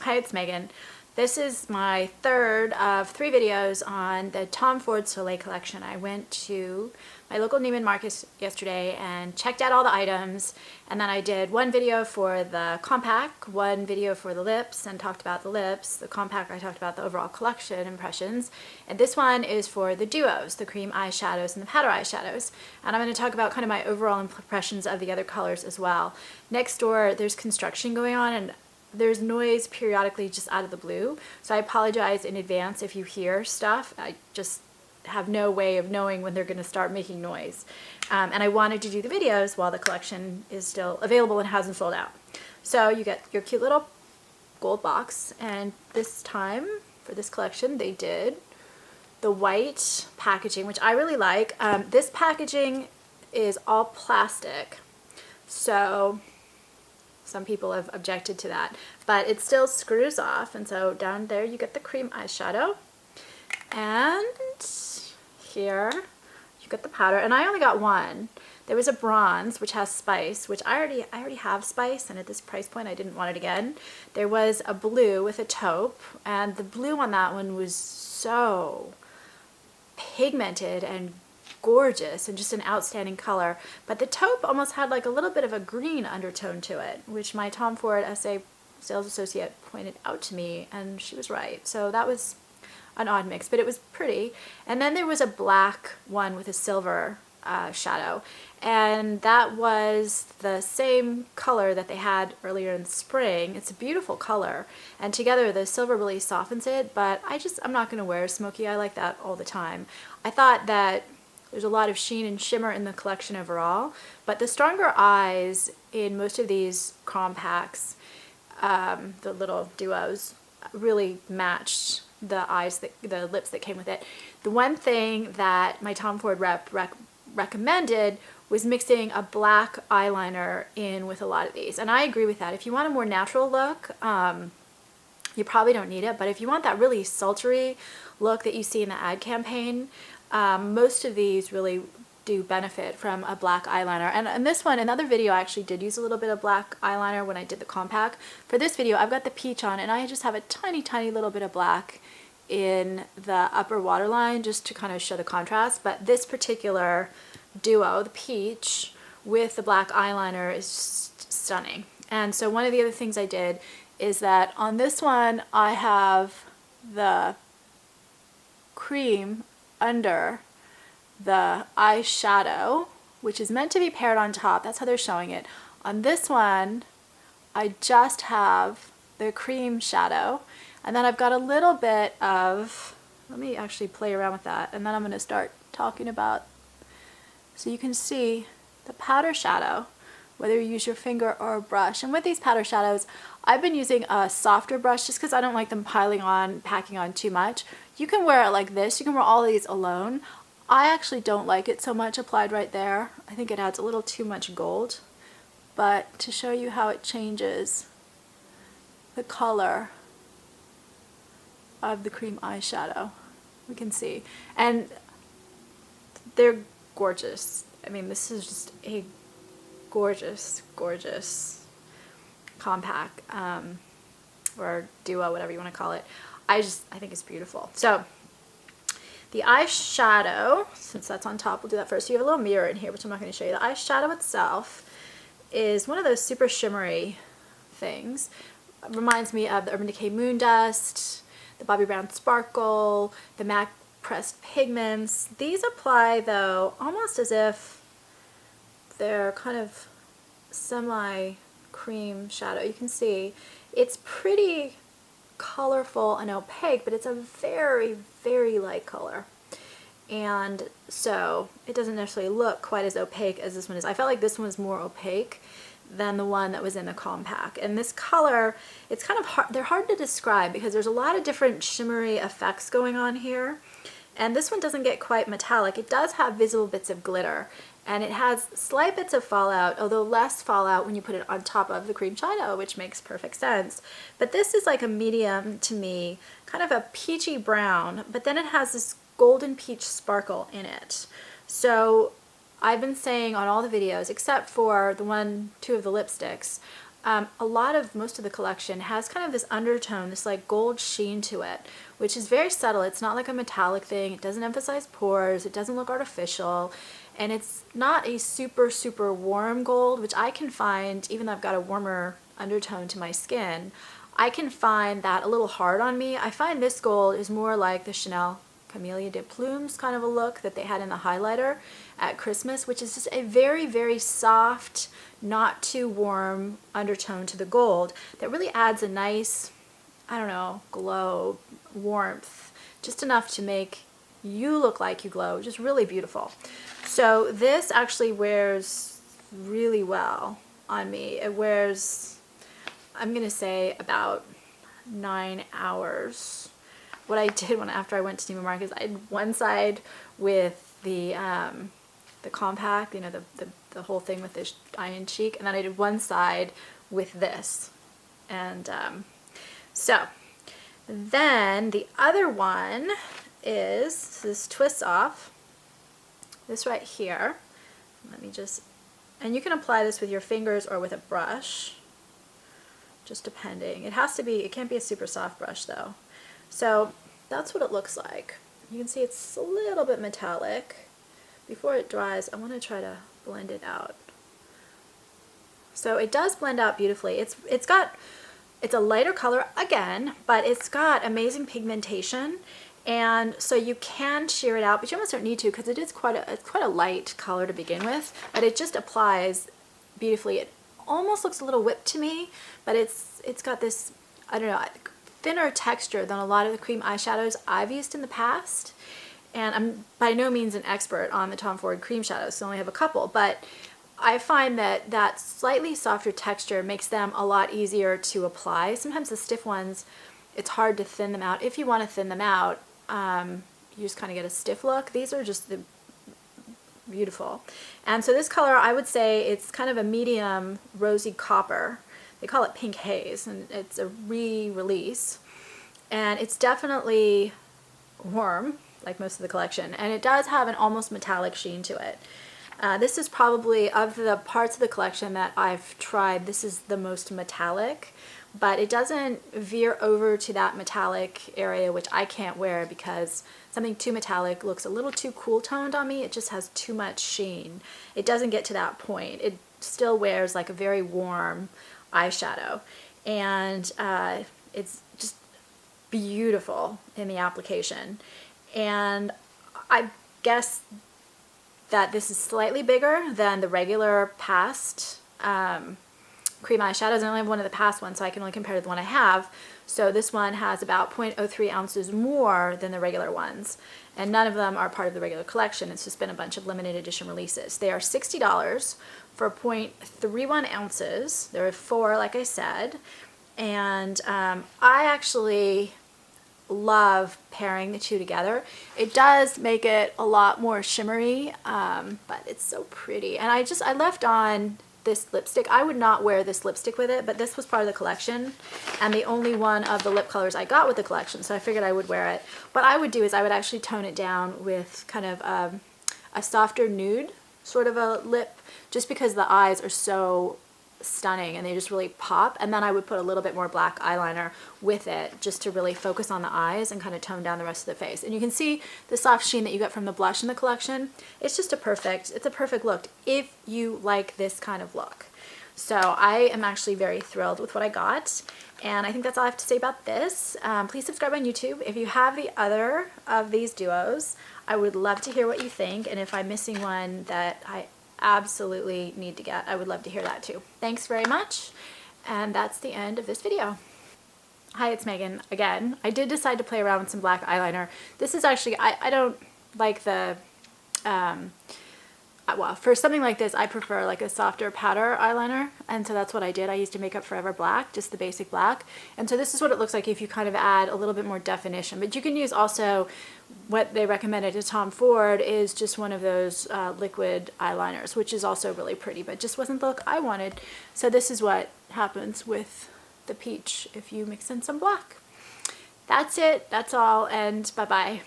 Hi, it's Megan. This is my third of 3 videos on the Tom Ford Soleil collection. I went to my local Neiman Marcus yesterday and checked out all the items, and then I did one video for the compact, one video for the lips and talked about the lips. The compact I talked about the overall collection impressions, and this one is for the duos, the cream eyeshadows and the powder eyeshadows. And I'm going to talk about kind of my overall impressions of the other colors as well. Next door there's construction going on and there's noise periodically just out of the blue, so I apologize in advance if you hear stuff. I just have no way of knowing when they're going to start making noise. And I wanted to do the videos while the collection is still available and hasn't sold out. So you get your cute little gold box, and this time for this collection they did the white packaging, which I really like. This packaging is all plastic, so some people have objected to that, but it still screws off, and so down there you get the cream eyeshadow, and here you get the powder, and I only got one. There was a bronze which has spice, which I already have spice, and at this price point I didn't want it again. There was a blue with a taupe, and the blue on that one was so pigmented and gorgeous and just an outstanding color, but the taupe almost had like a little bit of a green undertone to it, which my Tom Ford SA sales associate pointed out to me, and she was right. So that was an odd mix, but it was pretty. And then there was a black one with a silver shadow, and that was the same color that they had earlier in the spring. It's a beautiful color, and together the silver really softens it, but I'm not going to wear smoky eye like that all the time. I thought that there's a lot of sheen and shimmer in the collection overall, but the stronger eyes in most of these compacts, the little duos, really matched the the lips that came with it. The one thing that my Tom Ford rep recommended was mixing a black eyeliner in with a lot of these, and I agree with that. If you want a more natural look, you probably don't need it, but if you want that really sultry look that you see in the ad campaign, most of these really do benefit from a black eyeliner. And this one, another video, I actually did use a little bit of black eyeliner when I did the compact. For this video, I've got the peach on, and I just have a tiny little bit of black in the upper waterline just to kind of show the contrast. But this particular duo, the peach with the black eyeliner, is just stunning. And so one of the other things I did is that on this one I have the cream under the eyeshadow, which is meant to be paired on top. That's how they're showing it. On this one I just have the cream shadow, and then I've got a little bit of, let me actually play around with that, and then I'm going to start talking about, so you can see the powder shadow, whether you use your finger or a brush. And with these powder shadows, I've been using a softer brush just because I don't like them piling on, packing on too much. You can wear it like this. You can wear all of these alone. I actually don't like it so much applied right there. I think it adds a little too much gold. But to show you how it changes the color of the cream eyeshadow, we can see. And they're gorgeous. I mean, this is just a gorgeous compact, or duo, whatever you want to call it. I think it's beautiful. So the eyeshadow, since that's on top, we'll do that first. You have a little mirror in here, which I'm not going to show you. The eyeshadow itself is one of those super shimmery things. It reminds me of the Urban Decay Moon Dust, the Bobbi Brown Sparkle, the MAC Pressed Pigments. These apply though almost as if they're kind of semi-cream shadow. You can see it's pretty colorful and opaque, but it's a very light color, and so it doesn't necessarily look quite as opaque as this one is. I felt like this one was more opaque than the one that was in the compact. And this color, it's kind of hard, they're hard to describe because there's a lot of different shimmery effects going on here, and this one doesn't get quite metallic. It does have visible bits of glitter, and it has slight bits of fallout, although less fallout when you put it on top of the cream shadow, which makes perfect sense. But this is like a medium to me, kind of a peachy brown, but then it has this golden peach sparkle in it. So I've been saying on all the videos, except for the two of the lipsticks, most of the collection has kind of this undertone, this like gold sheen to it, which is very subtle. It's not like a metallic thing. It doesn't emphasize pores. It doesn't look artificial. And it's not a super, super warm gold, which I can find, even though I've got a warmer undertone to my skin, I can find that a little hard on me. I find this gold is more like the Chanel Camellia de Plumes kind of a look that they had in the highlighter at Christmas, which is just a very, very soft, not too warm undertone to the gold that really adds a nice, I don't know, glow, warmth, just enough to make you look like you glow. Just really beautiful. So this actually wears really well on me. It wears, I'm gonna say, about 9 hours. What I did after I went to Neiman Marcus, I had one side with the compact, you know, the whole thing with the iron cheek, and then I did one side with this. And so then the other one is, this twists off, this right here. Let me just, and you can apply this with your fingers or with a brush, just depending. It has to be, it can't be a super soft brush though. So that's what it looks like. You can see it's a little bit metallic. Before it dries, I want to try to blend it out. So it does blend out beautifully. It's a lighter color again, but it's got amazing pigmentation, and so you can sheer it out, but you almost don't need to because it's quite a light color to begin with, but it just applies beautifully. It almost looks a little whipped to me, but it's got this, I don't know, thinner texture than a lot of the cream eyeshadows I've used in the past. And I'm by no means an expert on the Tom Ford cream shadows, so I only have a couple, but I find that that slightly softer texture makes them a lot easier to apply. Sometimes the stiff ones, it's hard to thin them out. If you want to thin them out, you just kind of get a stiff look. These are just beautiful. And so this color, I would say it's kind of a medium rosy copper. They call it Pink Haze, and it's a re-release. And it's definitely warm, like most of the collection, and it does have an almost metallic sheen to it. This is probably, of the parts of the collection that I've tried, this is the most metallic, but it doesn't veer over to that metallic area, which I can't wear because something too metallic looks a little too cool toned on me. It just has too much sheen. It doesn't get to that point. It still wears like a very warm eyeshadow, and it's just beautiful in the application. And I guess that this is slightly bigger than the regular past cream eyeshadows. I only have one of the past ones, so I can only compare to the one I have. So this one has about 0.03 ounces more than the regular ones. And none of them are part of the regular collection. It's just been a bunch of limited edition releases. They are $60 for 0.31 ounces. There are 4, like I said. And I actually love pairing the two together. It does make it a lot more shimmery, but it's so pretty. And I left on this lipstick. I would not wear this lipstick with it, but this was part of the collection and the only one of the lip colors I got with the collection, so I figured I would wear it. What I would do is I would actually tone it down with kind of a softer nude sort of a lip, just because the eyes are so stunning and they just really pop, and then I would put a little bit more black eyeliner with it just to really focus on the eyes and kind of tone down the rest of the face. And you can see the soft sheen that you get from the blush in the collection. It's just a perfect look if you like this kind of look. So I am actually very thrilled with what I got, and I think that's all I have to say about this. Please subscribe on YouTube. If you have the other of these duos, I would love to hear what you think, and if I'm missing one that I absolutely need to get, I would love to hear that too. Thanks very much, and that's the end of this video. Hi, it's Megan again. I did decide to play around with some black eyeliner. This is actually, I don't like the, well, for something like this, I prefer like a softer powder eyeliner, and so that's what I did. I used a Makeup Forever black, just the basic black, and so this is what it looks like if you kind of add a little bit more definition. But you can use also, what they recommended to Tom Ford is just one of those liquid eyeliners, which is also really pretty, but just wasn't the look I wanted. So this is what happens with the peach if you mix in some black. That's it, that's all, and bye-bye.